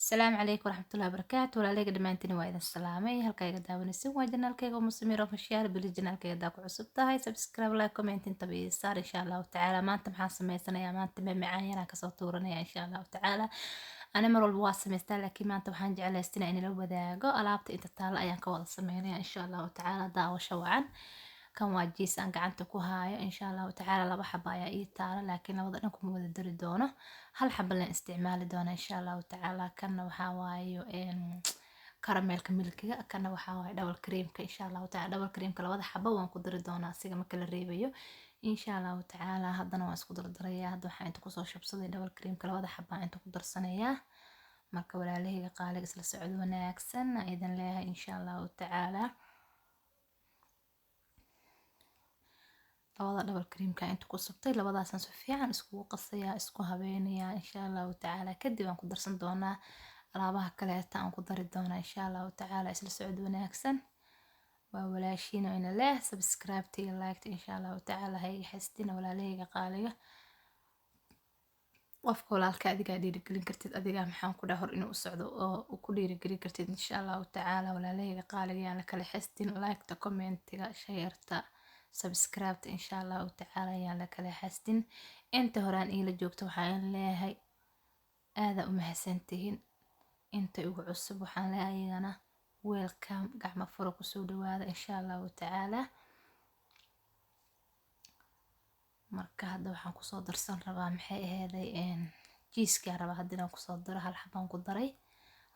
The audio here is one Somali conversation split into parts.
السلام عليكم ورحمة الله وبركاته walaaleyga dhamaantiin waa idin salaamay halkayga daawanaysin waa janaalkayga Muslimir Official bili janaalkayga daa ku cusub tahay subscribe like comment inta bii saar insha Allah taala maanta maxaan sameysanayaa maanta macaan yaraan kasoo tuuranaya insha Allah taala ana mar walba waa sameystaa laakiin maanta waxaan jeclaystinaa in la wadaago alaabta inta taala ayaan ka wada sameynaya insha Allah taala daawasho wacan kan waa jiis aan gacanta ku haayo insha Allah taala laba xabo ayaa ii taala laakiin labada dhan kuma wada dari doono hal xabo la isticmaali doona insha Allah taala kana waxa waayo karameelka milkiga kana waxa waayo double creamka insha Allah taala double creamka labada xabo waan ku dari doonaa asiga marka la reebayo insha Allah taala haddana waan isku dardarayaa hadda waxaan inta kusoo shubsaday double creamka labada xabo inta ku darsanayaa marka walaalahayga qaaliga isla socod wanaagsan idan leeyahay insha Allah taala labada double creamka inta ku subtay labadaasan si fiican iskugu qasayaa isku habeynayaa insha Allah taala kadib aan ku darsan doonaa alaabaha kale aan ku dari doonaa insha Allah taala isla socod wanaagsan waa walaashiina ina leh subscribe iyo like insha Allah taala hay xastina walaalahayga qaaliga qofka walaalka adiga dhiirigelin kartid adiga maxaan ku dhahay hor inuu u socdo oo ku dhiirigelin kartid insha Allah taala walaalahayga qaaliga yaan la kala xastin like ta commentiga share-ta subscribe insha Allah taala yaan la kala xastin inta horaan ila joogto waxaan leeyahay aad u mahadsantihiin inta ugu cusub waxaan leeyahay ayagana welcome gacmo furo ku soo dhawaada insha Allah taala marka hadda waxaan ku soo darsan rabaa maxay ahaday jiiska rabaa hadda inaan ku soo daro hal xabaan ku daray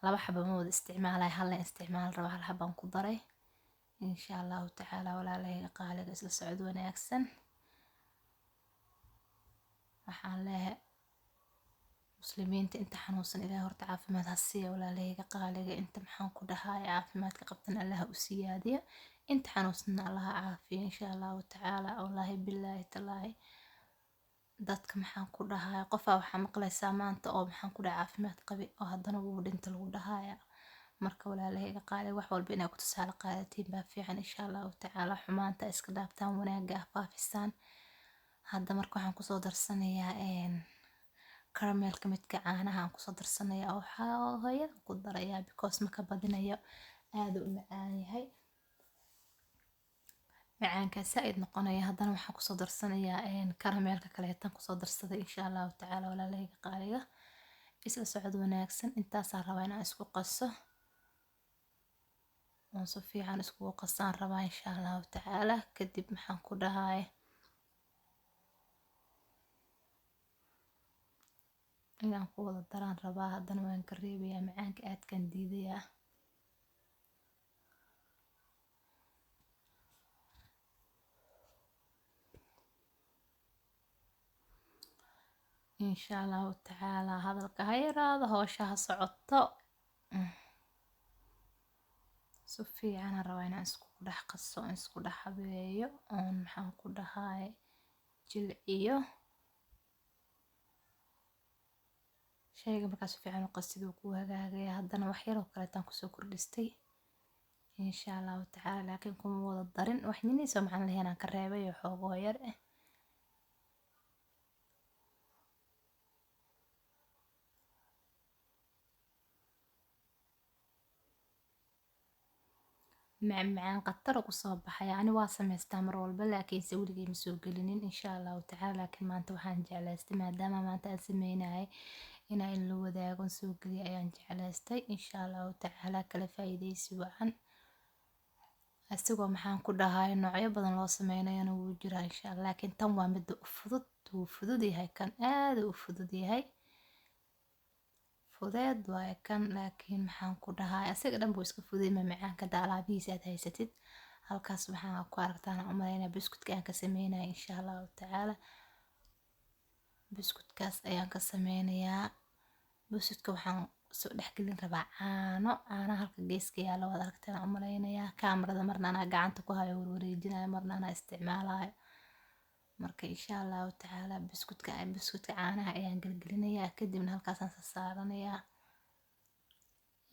laba xabo ma wada isticmaalay hal la isticmaal rabaa hal xabaan ku daray insha Allah taala walaalahayga qaaliga isla socod wanaagsan waxaan leeyahay muslimiinta inta xanuunsan ilaahay horta caafimaad ha siiyo walaalahayga qaaliga inta maxaan ku dhahay caafimaadka qabtan Allah u siyaadiyo inta xanuunsan Allah caafiyo insha Allah taala wallahi billahi talaahi dadka maxaan ku dhahay qofa waxa maqlaysaa maanta oo maxaan ku dhahay caafimaad qabi oo haddana uu dhinta lagu dhahaaya marka walaalahayga qaaliga wax walba inay ku tusaale qaadatiin baa fiican insha Allah taala xumaanta iska dhaaftaan wanaaga faafisaan hadda marka waxaan ku soo darsanayaa karameelka midka caanaha aan ku soo darsanayaa waxa hooyada ku darayaa because maka badinayo aad u macaan yahay macaanka saaid noqonaya haddana waxaan ku soo darsanayaa karameelka kale tan ku soo darsaday insha Allah taala walaalahayga qaaliga isla socod wanaagsan intaas aan rabaa inaan isku qaso oo si fiican isku qasaan rabaa insha Allah taala kadib maxaan ku dhahay inaan ku wada daraan rabaa haddana waan ka reebayaa macaanka aad kan diidayaa insha Allah taala hadalka ha yaraado hawshaha socoto si fiican rabaa inaan isku dhex qaso isku dhex habeeyo oo maxaan ku dhahay jilciyo shayga markaas fiican u qasid uu ku hagaagaya haddana wax yar oo kale tan ku soo kordhistay insha Allah taala laakiin kuma wada darin wax ninayso maxaan leeyahay ka reebay xoogo yar macaan qatar ku soo baxay ani waa sameystaa mar walba laakiin sawirigay ma soo gelinin insha Allah taala laakiin maanta waxaan jeclaystay maadaama maanta aan sameeynahay in la wadaago soo geliyo ayaan jeclaystay insha Allah taala kala faa'iideysi wacan asigoo maxaan ku dhahay noocyo badan loo sameeynayo wuu jiraa insha Allah laakiin tan waa mid fudud yahay kan aad u fudud yahay fudeed waaye kan laakiin maxaan ku dhahay asiga dhan buu iska fuday macaanka alaabihiisa aad haysatid halkaas waxaan ku aragtaan umaleynaa biskutka aan ka sameynaya insha Allah taala biskutkaas ayaan ka sameynayaa biskutka waxaan soo dhexgelin rabaa caano halka geeska yaalo wada aragtaan umaleynayaa kaamirada marna anaa gacanta ku hayo wareejinayo marna anaa isticmaalayo marka insha Allah taala biskutka caanaha ayaan galgelinayaa kadibna halkaasaan saaranayaa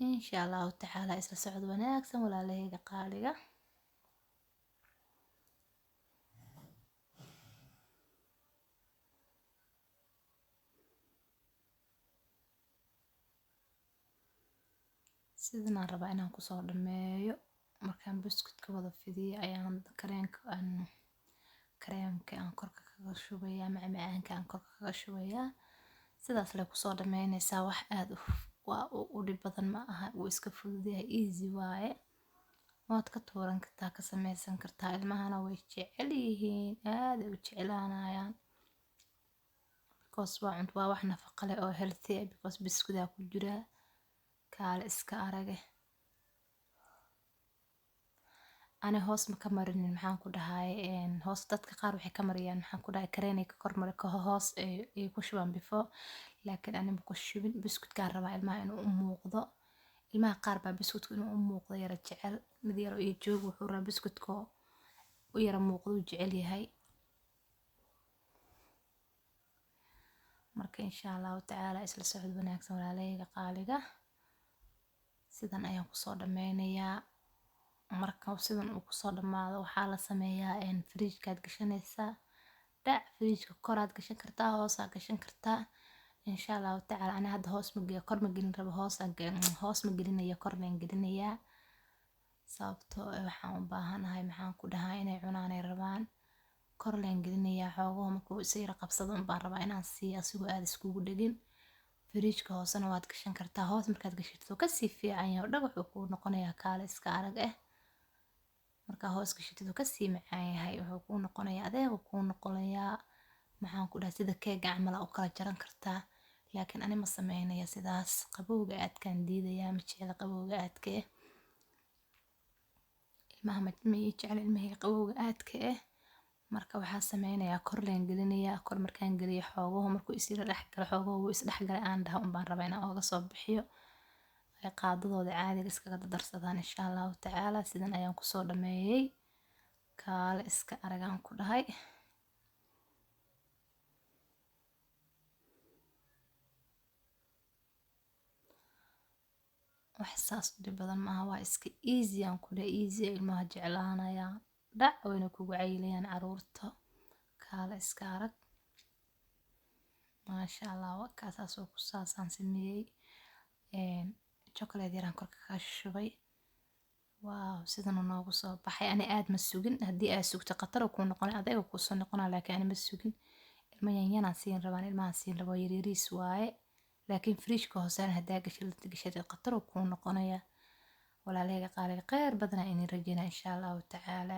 insha Allah taala isla socod wanaagsan walaalahayga qaaliga sidan aan rabaa inaan kusoo dhameeyo. Markaan buskudka wada fidiyo ayaan kareemka aan korka kaga shubayaa, macmacaanka aan korka kaga shubayaa. sidaas lay kusoo dhameynaysaa. wax aad u dhib badan ma aha, wuu iska fududahay, easy waaye. waad ka tuuran kartaa, ka samaysan kartaa, ilmahana way jecel yihiin, aad ay u jeclaanayaan because waa wax nafaqo leh oo healthy ah because biskudaa ku jira. kaale iska arage ani hoos ma ka marinin, maxaan ku dhahay hoos dadka qaar waxay ka mariyaan, maxaan ku dhahay kareen ay ka kormari ka hoos ay ku shubaan before, laakiin ani ma ku shubin. biskudkaan rabaa ilmaha inuu u muuqdo. ilmaha qaar baa biskudka inuu u muuqdo yara jecel, mid yar iyo joog wuxuu rabaa biskudka u yara muuqdo u jecel yahay. marka insha allahu tacaala isla socod wanaagsan walaalahayga qaaliga. sidan ayaan kusoo dhameynayaa. marka sidan uu kusoo dhamaado waxaa la sameeyaa fridge-kaad gashanaysaa. dhac fridge-ka koraad gashan kartaa, hoosaad gashan kartaa. insha allahu tacaala ani hadda kor ma gelin rabo, hoos ma gelinayo, kor baan gelinayaa. sababtoo waxaan u baahanahay, maxaan ku dhahaa, inay cunaanay rabaan. kor laan gelinayaa xoogaho markuu isa yara qabsado baan rabaa inaan siiyo asigoo aad iskugu dhegin. fridge-ka hoosena waad gashan kartaa. hoos markaad gashato kasii fiican yahay, dhagax wuxuu kuu noqonayaa kaale iska arag ah. markaa hoos gashatid kasii macaan yahay, wuxuu kuu noqonayaa adeega kuu noqonayaa. maxaan ku dhahay sida keega camal u kala jaran kartaa. laakiin ani ma sameynaya sidaas, qabowga aadkaan diidayaa, ma jecla qabowga aadka ah. ilmaha ma ii jecla ilmahayga qabowga aadka ah. marka waxaa sameynayaa kor laan gelinayaa. kor markaan geliyo xoogaho markuu isla dhexgalo, xoogaho wuu isdhexgalay aan dhaha baan rabaa inaan ooga soo bixiyo ay qaadadooda caadiga iskaga darsadaan insha allahu tacaala. sidan ayaan kusoo dhameeyay. kaale iska aragaan ku dhahay. wax saas u dhib badan maaha, waa iska easy aan ku dhahay, easy ilmaha jeclaanayaan. dhac wayna kugu caylayaan caruurta. kaale iska arag. maasha allah kaasaasoo ku saasaan sameeyey. chocolate yaraan korka kaga shubay. waaw sidan noogu soo baxay. ani aad ma sugin, haddii aad sugto khatar kuu noqon, adeega kuu soo noqonaa, laakiin ani ma sugin. ilma yanyanaan siin rabaan, ilmahan siin rabo yaryariis waaye. laakiin fridge-ka hoosena haddaa gashatid khatar kuu noqonaya. walaalahayga qaaliga khayr badanaa inay rajeynaa insha allahu tacaala.